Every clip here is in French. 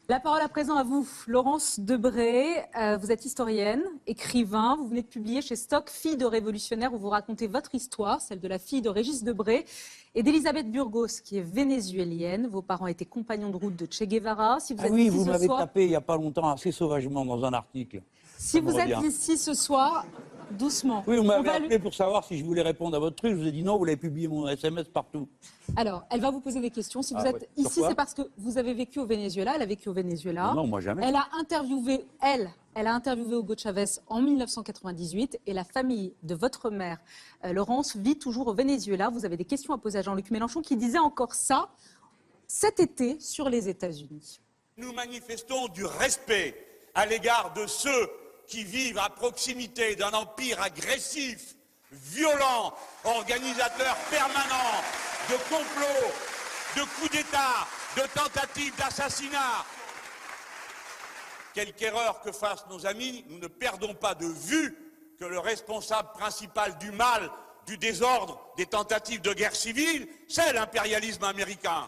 La parole à présent à vous, Laurence Debré. Vous êtes historienne, écrivain. Vous venez de publier chez Stock Fille de révolutionnaire où vous racontez votre histoire, celle de la fille de Régis Debré et d'Elisabeth Burgos, qui est vénézuélienne. Vos parents étaient compagnons de route de Che Guevara. Si vous êtes oui, ici vous ce m'avez soir, tapé il n'y a pas longtemps assez sauvagement dans un article. si vous êtes ici ce soir, doucement. Oui, vous m'avez appelé pour savoir si je voulais répondre à votre truc. Je vous ai dit non, vous l'avez publié mon SMS partout. Alors, elle va vous poser des questions. Si vous êtes ici, c'est parce que vous avez vécu au Venezuela. Elle a vécu au Venezuela. Non, moi jamais. Elle a interviewé Hugo Chavez en 1998 et la famille de votre mère, Laurence, vit toujours au Venezuela. Vous avez des questions à poser à Jean-Luc Mélenchon qui disait encore ça cet été sur les États-Unis. Nous manifestons du respect à l'égard de ceux qui vivent à proximité d'un empire agressif, violent, organisateur permanent de complots, de coups d'État, de tentatives d'assassinat. Quelque erreur que fassent nos amis, nous ne perdons pas de vue que le responsable principal du mal, du désordre, des tentatives de guerre civile, c'est l'impérialisme américain.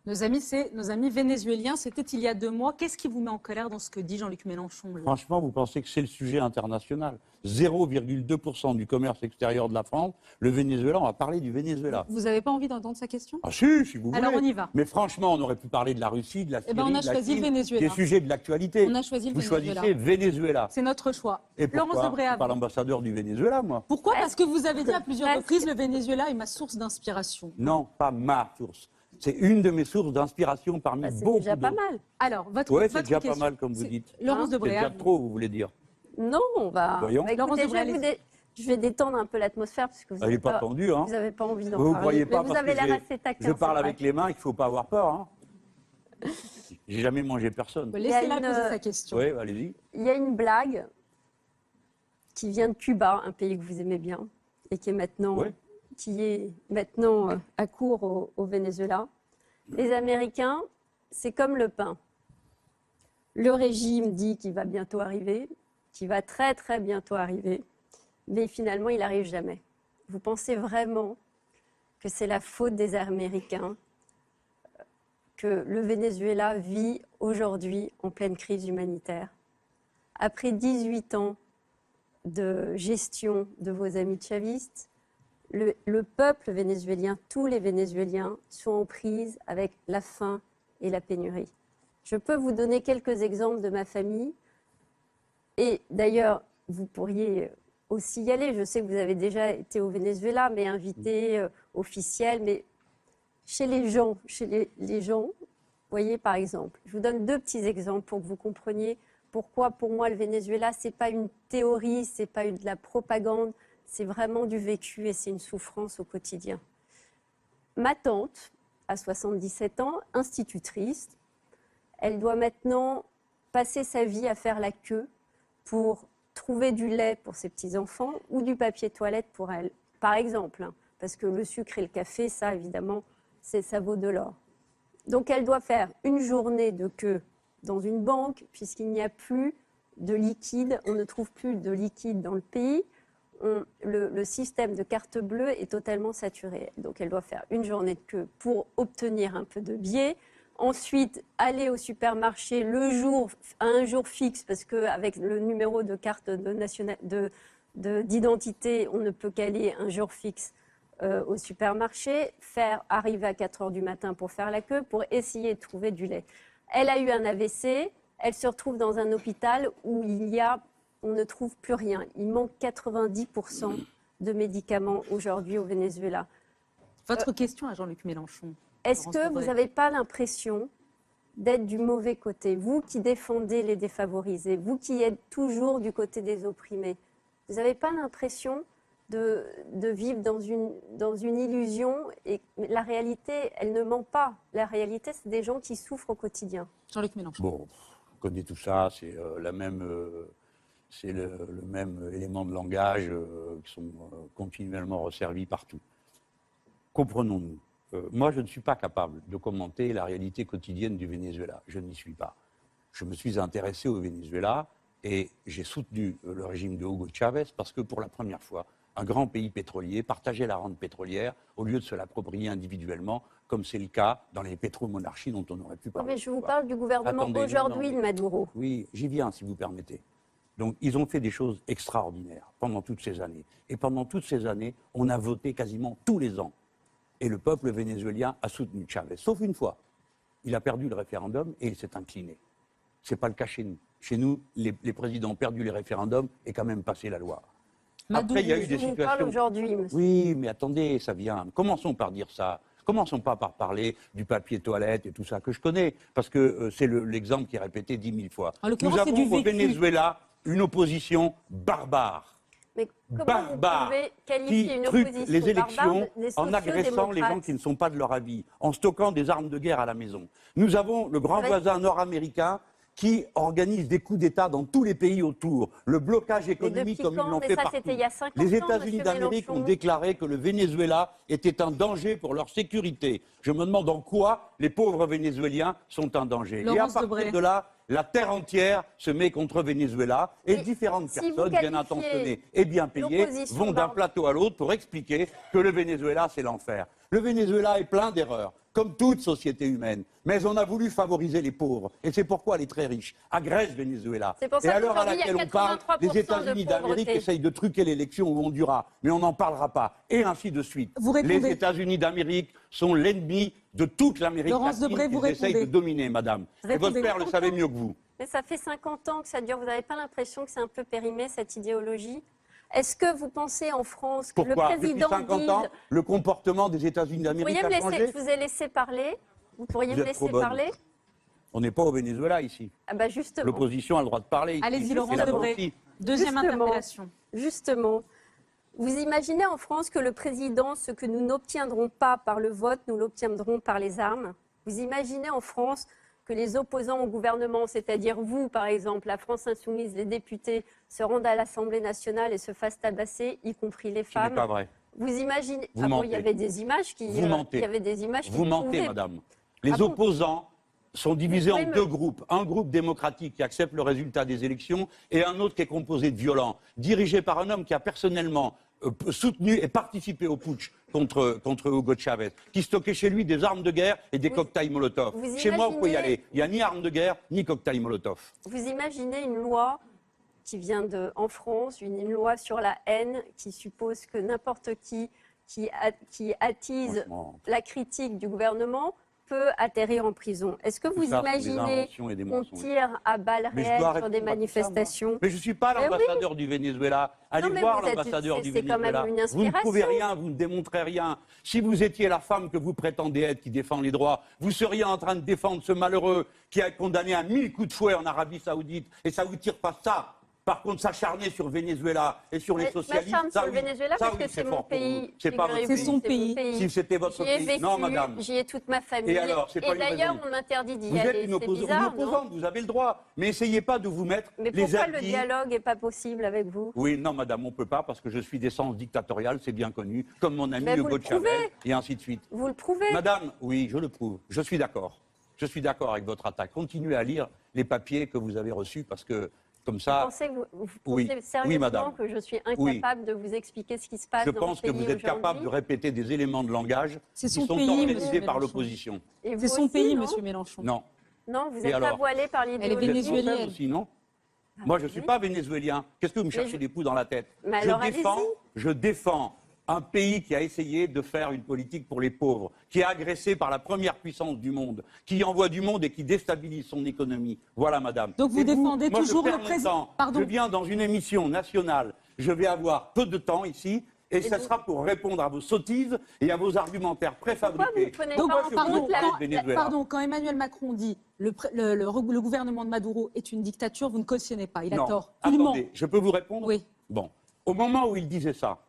Nos amis vénézuéliens, c'était il y a 2 mois. Qu'est-ce qui vous met en colère dans ce que dit Jean-Luc Mélenchon? Franchement, vous pensez que c'est le sujet international? 0,2% du commerce extérieur de la France, le Venezuela, on va parler du Venezuela. Vous n'avez pas envie d'entendre sa question? Ah si vous voulez. Alors on y va. Mais franchement, on aurait pu parler de la Russie, de la Syrie, on a choisi le Venezuela. qui est sujet de l'actualité. On a choisi le Vous Venezuela. choisissez Venezuela. C'est notre choix. Et pourquoi? Laurence Debré, Je suis pas l'ambassadeur du Venezuela, moi. pourquoi? Parce que vous avez dit à plusieurs reprises, le Venezuela est ma source d'inspiration. Non, pas ma source. C'est une de mes sources d'inspiration parmi beaucoup C'est déjà pas mal. Alors, c'est déjà pas mal, comme vous dites. Laurence C'est Debré. déjà trop, vous voulez dire. Non, on va. Voyons. Laurence Écoutez, Debré, je vais détendre un peu l'atmosphère parce que vous Elle n'est pas tendue, hein. vous n'avez pas envie d'en Vous ne parler. croyez pas Mais vous parce avez que l'air assez taquin. je parle c'est avec vrai. les mains qu'il ne faut pas avoir peur. Hein. J'ai jamais mangé personne. Laissez-la poser sa question. Oui, allez-y. Il y a une blague qui vient de Cuba, un pays que vous aimez bien, et qui est maintenant, à court au Venezuela. Les Américains, c'est comme le pain. Le régime dit qu'il va bientôt arriver, qu'il va très très bientôt arriver, mais finalement il n'arrive jamais. Vous pensez vraiment que c'est la faute des Américains que le Venezuela vit aujourd'hui en pleine crise humanitaire? Après 18 ans de gestion de vos amis chavistes, le peuple vénézuélien, tous les Vénézuéliens sont en prise avec la faim et la pénurie. Je peux vous donner quelques exemples de ma famille. Et d'ailleurs, vous pourriez aussi y aller. Je sais que vous avez déjà été au Venezuela, mais invité officiel. Mais chez les gens, vous voyez par exemple, je vous donne 2 petits exemples pour que vous compreniez pourquoi pour moi le Venezuela, ce n'est pas une théorie, ce n'est pas de la propagande. C'est vraiment du vécu et c'est une souffrance au quotidien. Ma tante, à 77 ans, institutrice, elle doit maintenant passer sa vie à faire la queue pour trouver du lait pour ses petits-enfants ou du papier toilette pour elle, par exemple. Parce que le sucre et le café, ça, évidemment, ça vaut de l'or. Donc, elle doit faire une journée de queue dans une banque, puisqu'il n'y a plus de liquide, on ne trouve plus de liquide dans le pays. Le système de carte bleue est totalement saturé. Donc, elle doit faire une journée de queue pour obtenir un peu de billets. Ensuite, aller au supermarché à un jour fixe, parce qu'avec le numéro de carte d'identité, on ne peut qu'aller un jour fixe au supermarché, arriver à 4 heures du matin pour faire la queue, pour essayer de trouver du lait. Elle a eu un AVC, elle se retrouve dans un hôpital où on ne trouve plus rien. Il manque 90% de médicaments aujourd'hui au Venezuela. Votre question à Jean-Luc Mélenchon. Est-ce que vous n'avez pas l'impression d'être du mauvais côté? Vous qui défendez les défavorisés, vous qui êtes toujours du côté des opprimés, vous n'avez pas l'impression de vivre dans une illusion? Et la réalité, elle ne ment pas. La réalité, c'est des gens qui souffrent au quotidien. Jean-Luc Mélenchon. Bon, on connaît tout ça, c'est le même élément de langage qui sont continuellement resservis partout. Comprenons-nous. Moi, je ne suis pas capable de commenter la réalité quotidienne du Venezuela. Je n'y suis pas. Je me suis intéressé au Venezuela et j'ai soutenu le régime de Hugo Chavez parce que pour la première fois, un grand pays pétrolier partageait la rente pétrolière au lieu de se l'approprier individuellement, comme c'est le cas dans les pétromonarchies dont on aurait pu Non, parler. mais je vous parle du gouvernement Attendez, non, aujourd'hui non, de Maduro. Oui, j'y viens, si vous permettez. Donc, ils ont fait des choses extraordinaires pendant toutes ces années. Et pendant toutes ces années, on a voté quasiment tous les ans. Et le peuple vénézuélien a soutenu Chavez, sauf une fois. Il a perdu le référendum et il s'est incliné. Ce n'est pas le cas chez nous. Chez nous, les présidents ont perdu les référendums et quand même passé la loi. Maduro, Après, il y a eu des Je vous parle situations... aujourd'hui, monsieur. Oui, mais attendez, ça vient. Commençons par dire ça. Commençons pas par parler du papier toilette et tout ça que je connais, parce que c'est l'exemple qui est répété 10 000 fois. En Nous l'occurrence, c'est avons du au vécu. Venezuela une opposition barbare, Mais comment barbare, vous pouvez qui qualifier une truque opposition les élections barbare des en agressant les gens sociodémocrates? qui ne sont pas de leur avis, en stockant des armes de guerre à la maison. Nous avons le grand Ouais. voisin nord-américain qui organise des coups d'État dans tous les pays autour, le blocage économique depuis comme ils quand? l'ont Mais fait ça, partout. c'était il y a 50 Les ans, États-Unis monsieur d'Amérique ont Mélenchon. déclaré que le Venezuela était un danger pour leur sécurité. Je me demande en quoi les pauvres Vénézuéliens sont un danger. Et à Laurence partir Debré. de là, la terre entière se met contre Venezuela et Mais différentes si vous personnes bien qualifiez intentionnées et bien payées l'opposition vont d'un barbare- plateau à l'autre pour expliquer que le Venezuela, c'est l'enfer. Le Venezuela est plein d'erreurs, comme toute société humaine. Mais on a voulu favoriser les pauvres. Et c'est pourquoi les très riches agressent Venezuela. C'est pour Et ça à l'heure à qu'aujourd'hui, il y a laquelle on parle, 83% les de États-Unis d'Amérique pauvreté. essayent de truquer l'élection au Honduras. Mais on n'en parlera pas. Et ainsi de suite. Vous répondez. Les États-Unis d'Amérique sont l'ennemi de toute l'Amérique Laurence latine Debré, vous qu'ils essayent répondez. de dominer, madame. Et votre Répondez. père le savait mieux que vous. Mais ça fait 50 ans que ça dure. Vous n'avez pas l'impression que c'est un peu périmé, cette idéologie? Est-ce que vous pensez en France que Pourquoi le Depuis président 50 dise... ans, le comportement des États-Unis Vous d'Amérique pourriez me a laisser... changé. Je vous ai laissé parler. Vous pourriez Vous me êtes laisser trop bonne. parler? On n'est pas au Venezuela ici. Ah bah justement. L'opposition a le droit de parler. ici. Allez-y, Et Laurence là-bas Debré. aussi. Deuxième Justement. interpellation. Justement, vous imaginez en France que le président, ce que nous n'obtiendrons pas par le vote, nous l'obtiendrons par les armes? Vous imaginez en France que les opposants au gouvernement, c'est-à-dire vous, par exemple, la France insoumise, les députés, se rendent à l'Assemblée nationale et se fassent tabasser, y compris les Ce n'est femmes? pas vrai. Vous imaginez... Vous Ah bon, mentez. il y avait des images qui... Vous mentez. Il y avait des images qui Vous mentez, prouvaient- madame. Les Ah bon opposants sont divisés Vous en pouvez me- deux groupes. Un groupe démocratique qui accepte le résultat des élections et un autre qui est composé de violents, dirigé par un homme qui a personnellement soutenu et participé au putsch contre Hugo Chavez, qui stockait chez lui des armes de guerre et des Vous- cocktails Molotov. vous Chez moi, vous pouvez y imaginez- aller. Il n'y a ni armes de guerre, ni cocktails Molotov. Vous imaginez une loi qui vient en France, une loi sur la haine qui suppose que n'importe qui attise Franchement, la critique du gouvernement peut atterrir en prison. Est-ce que tout vous ça, c'est des imaginez inventions et des qu'on mensonges. tire à balles Mais je réelles dois sur répondre des à tout ça, moi. manifestations? Mais je ne suis pas Eh oui. l'ambassadeur du Venezuela. Allez Non, mais voir vous êtes- l'ambassadeur du c'est quand même Venezuela. une Vous ne inspiration. prouvez rien, vous ne démontrez rien. Si vous étiez la femme que vous prétendez être qui défend les droits, vous seriez en train de défendre ce malheureux qui a condamné à 1000 coups de fouet en Arabie Saoudite. Et ça ne vous tire pas ça. Par contre, s'acharner sur Venezuela et sur les Mais socialistes, m'acharne ça, sur le oui, Venezuela ça, parce oui, que c'est mon fort pour vous. pays. C'est pas votre figurez-vous, C'est son mon pays. Si c'était votre J'y ai pays. vécu, Non, madame. j'y ai toute ma famille. Et alors, c'est pas une d'ailleurs, raison. on m'interdit d'y Vous aller. êtes une C'est bizarre, non? opposante, vous avez le droit. Mais essayez pas de vous mettre Mais les pourquoi le habits. dialogue n'est pas possible avec vous? Oui, non, madame, on ne peut pas parce que je suis d'essence dictatoriale, c'est bien connu, comme mon ami Mais vous Hugo le Chavez, prouvez. et ainsi de suite. Vous le prouvez? Madame, oui, je le prouve, je suis d'accord. Je suis d'accord avec votre attaque. Continuez à lire les papiers que vous avez reçus parce que, comme Vous ça, pensez, vous oui. pensez Oui, sérieusement madame. que je suis incapable de vous expliquer ce qui se passe je dans pense ce que pays vous êtes capable de aujourd'hui? répéter des éléments de langage C'est qui son sont pays, organisés monsieur par Mélenchon. l'opposition. Et vous C'est son aussi, pays, non? monsieur Mélenchon. Non. Non, vous Et n'êtes pas alors voilé par l'idéologie. Elle est Vous êtes vénézuélienne. française aussi, non Moi, je ne suis oui. pas vénézuélien. Qu'est-ce que vous me Mais cherchez des coups dans la tête? Mais alors, allez-y. Je défends un pays qui a essayé de faire une politique pour les pauvres, qui est agressé par la première puissance du monde, qui envoie du monde et qui déstabilise son économie. Voilà, madame. Donc vous Et défendez moi, je toujours perds le mon président- temps. Pardon. Je viens dans une émission nationale. Je vais avoir peu de temps ici. Et ça donc- sera pour répondre à vos sottises et à vos argumentaires Pourquoi vous préfabriqués. ne prenez Donc, pas en je pardon, compte la... parle quand, de Venezuela. pardon, quand Emmanuel Macron dit le gouvernement de Maduro est une dictature, vous ne cautionnez pas. Il a Non. tort. Il ment. Attendez, je peux vous répondre? Oui. Bon. Au moment où il disait ça,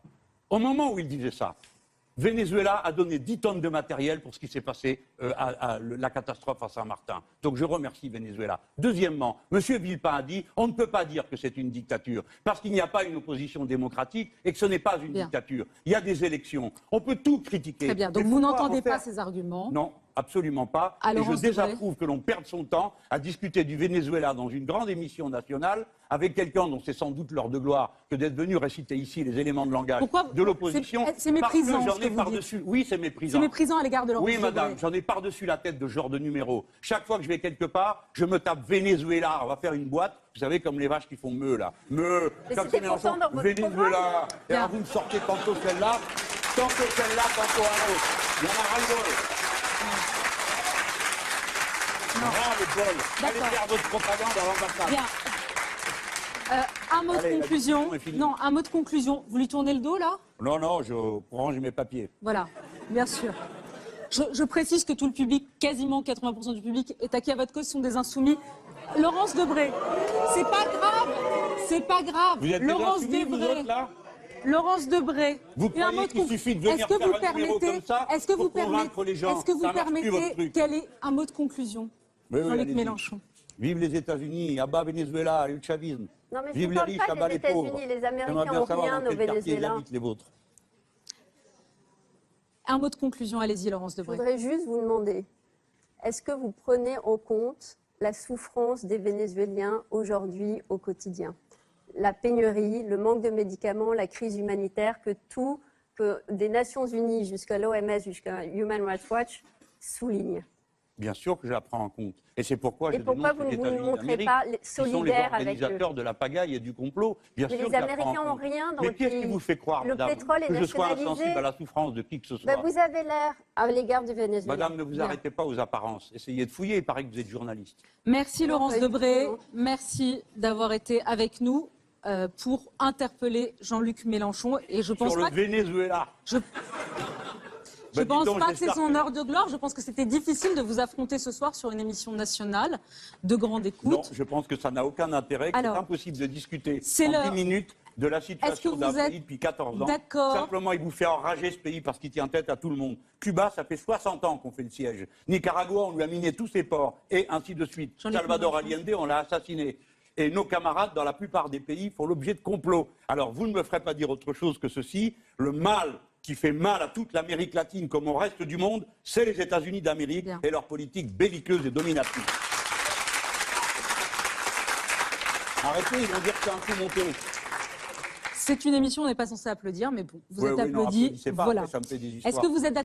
Venezuela a donné 10 tonnes de matériel pour ce qui s'est passé à la catastrophe à Saint-Martin. Donc je remercie Venezuela. Deuxièmement, M. Villepin a dit on ne peut pas dire que c'est une dictature parce qu'il n'y a pas une opposition démocratique et que ce n'est pas une Bien. dictature. Il y a des élections. On peut tout critiquer. Très bien. Donc Mais vous faut n'entendez en faire- pas ces arguments. Non. absolument pas. À Et je Laurence Debré. désapprouve que l'on perde son temps à discuter du Venezuela dans une grande émission nationale avec quelqu'un dont c'est sans doute l'heure de gloire que d'être venu réciter ici les éléments de langage Pourquoi de l'opposition. c'est méprisant, Parce que ce j'en que ai vous par-dessus. Oui, c'est méprisant. C'est méprisant à l'égard de Laurence Oui, Debré. madame, j'en ai par-dessus la tête de ce genre de numéro. Chaque fois que je vais quelque part, je me tape Venezuela. On va faire une boîte, vous savez, comme les vaches qui font meu, là. Meu, Mais comme c'était c'est Mélenchon, pourtant dans votre Venezuela. Et Bien. alors vous me sortez tantôt celle-là, tantôt un autre. Il y en a ras-le-bol. Ras-le-bol. Allez D'accord. faire votre propagande à l'ambassade. Bien. Un mot Allez, de la conclusion. discussion est finie. Non, un mot de conclusion. Vous lui tournez le dos, là? Non, non, je range mes papiers. Voilà, bien sûr. Je précise que tout le public, quasiment 80% du public, est acquis à votre cause, sont des insoumis. Laurence Debré, c'est pas grave, c'est pas grave. Vous êtes des Laurence insoumis, vous Debré, autres, là? Laurence Debré. Vous Et un croyez mot de qu'il suffit de venir Est-ce que faire vous un numéro permettez, comme ça est-ce que vous pour convaincre les gens? Est-ce que vous Ça marche plus, votre permettez truc. quel est un mot de conclusion, Oui, oui, Jean-Luc allez-y. Mélenchon? Vive les États-Unis, à bas Venezuela, le chavisme. Non, mais je Vive vous les parle riches, pas à bas des les pauvres. États-Unis. Les Américains J'aimerais bien ont savoir rien dans au quel quartier ils Venezuela. habitent les vôtres. Un mot de conclusion, allez-y, Laurence Je Debré. voudrais juste vous demander, est-ce que vous prenez en compte la souffrance des Vénézuéliens aujourd'hui au quotidien? La pénurie, le manque de médicaments, la crise humanitaire, que des Nations Unies jusqu'à l'OMS, jusqu'à Human Rights Watch soulignent. Bien sûr que je la prends en compte. Et c'est pourquoi Et je pourquoi dénonce les vous ne États-Unis montrez d'Amérique, pas qui sont les solidaires avec eux? organisateurs de la pagaille et du complot. Bien Mais sûr les que je la prends Américains en n'ont compte. rien dans Mais le qu'est-ce qui pays. vous fait croire, Le madame, pétrole est que je sois nationalisé. insensible à la souffrance de qui que ce soit? Ben, vous avez l'air à l'égard du Venezuela. Madame, ne vous Bien. arrêtez pas aux apparences. Essayez de fouiller, il paraît que vous êtes journaliste. Merci Non, Laurence pas du Debré, tout. merci d'avoir été avec nous pour interpeller Jean-Luc Mélenchon. Et je pense Sur le pas que- Venezuela. je Bah, pense dis donc, pas que c'est j'espère son heure de gloire. Je pense que c'était difficile de vous affronter ce soir sur une émission nationale de grande écoute. Non, je pense que ça n'a aucun intérêt, que c'est Alors, impossible de discuter c'est en l'heure. 10 minutes de la Est-ce situation que d'un vous êtes pays depuis 14 ans. d'accord? Simplement, il vous fait enrager ce pays parce qu'il tient tête à tout le monde. Cuba, ça fait 60 ans qu'on fait le siège. Nicaragua, on lui a miné tous ses ports, et ainsi de suite. Jean-Luc Salvador Mélenchon. Allende, on l'a assassiné. Et nos camarades, dans la plupart des pays, font l'objet de complots. Alors, vous ne me ferez pas dire autre chose que ceci. Le mal qui fait mal à toute l'Amérique latine comme au reste du monde, c'est les États-Unis d'Amérique Bien. et leur politique belliqueuse et dominatrice. Arrêtez, ils vont dire que c'est un coup monté. C'est une émission, on n'est pas censé applaudir, mais bon, vous Oui, êtes oui, non, applaudis. applaudissez pas, Voilà. après, ça me fait des Est-ce histoires. que vous êtes d'accord?